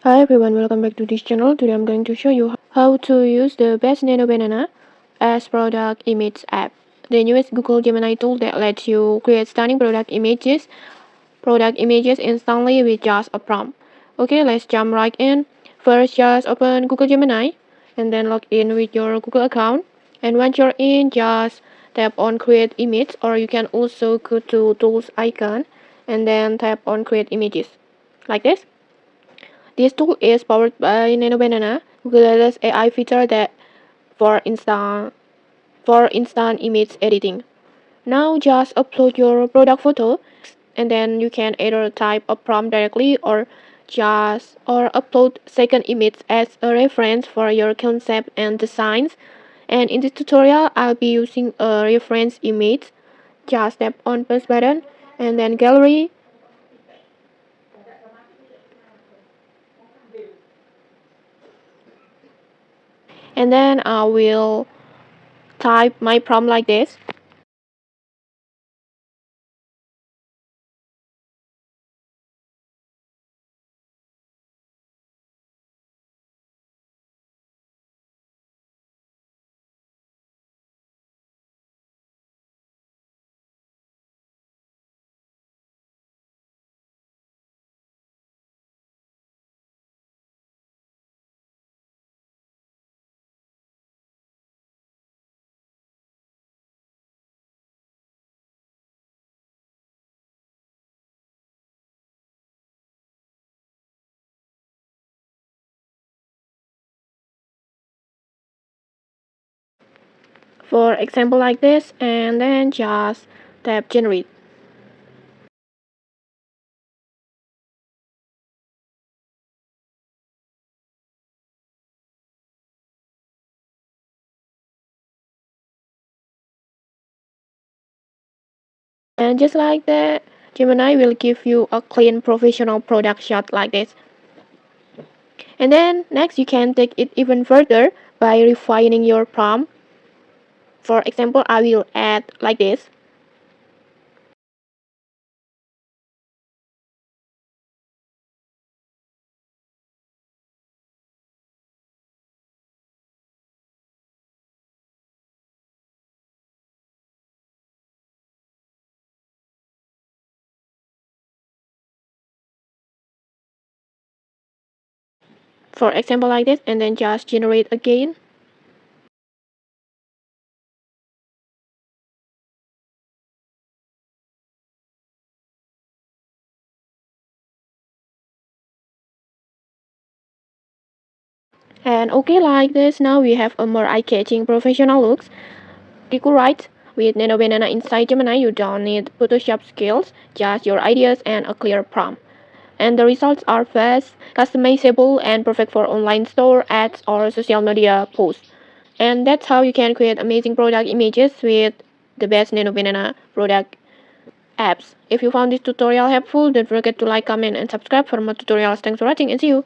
Hi everyone, welcome back to this channel. Today I'm going to show you how to use the best Nano Banana as product image app. The newest Google Gemini tool that lets you create stunning product images instantly with just a prompt. Okay, let's jump right in. First, just open Google Gemini and then log in with your Google account. And once you're in, just tap on create image, or you can also go to tools icon and then tap on create images like this. This tool is powered by Nano Banana, Google's latest AI feature that for instant image editing. Now just upload your product photo and then you can either type a prompt directly or upload second image as a reference for your concept and designs. And in this tutorial I'll be using a reference image. Just tap on plus button and then gallery, and then I will type my prompt like this. For example like this, and then just tap generate. And just like that, Gemini will give you a clean professional product shot like this. And then next you can take it even further by refining your prompt. For example, I will add like this. For example like this, and then just generate again. And okay, like this, now we have a more eye-catching professional looks. Kiko right, with Nano Banana inside Gemini, you don't need Photoshop skills, just your ideas and a clear prompt. And the results are fast, customizable, and perfect for online store, ads, or social media posts. And that's how you can create amazing product images with the best Nano Banana product apps. If you found this tutorial helpful, don't forget to like, comment, and subscribe for more tutorials. Thanks for watching and see you.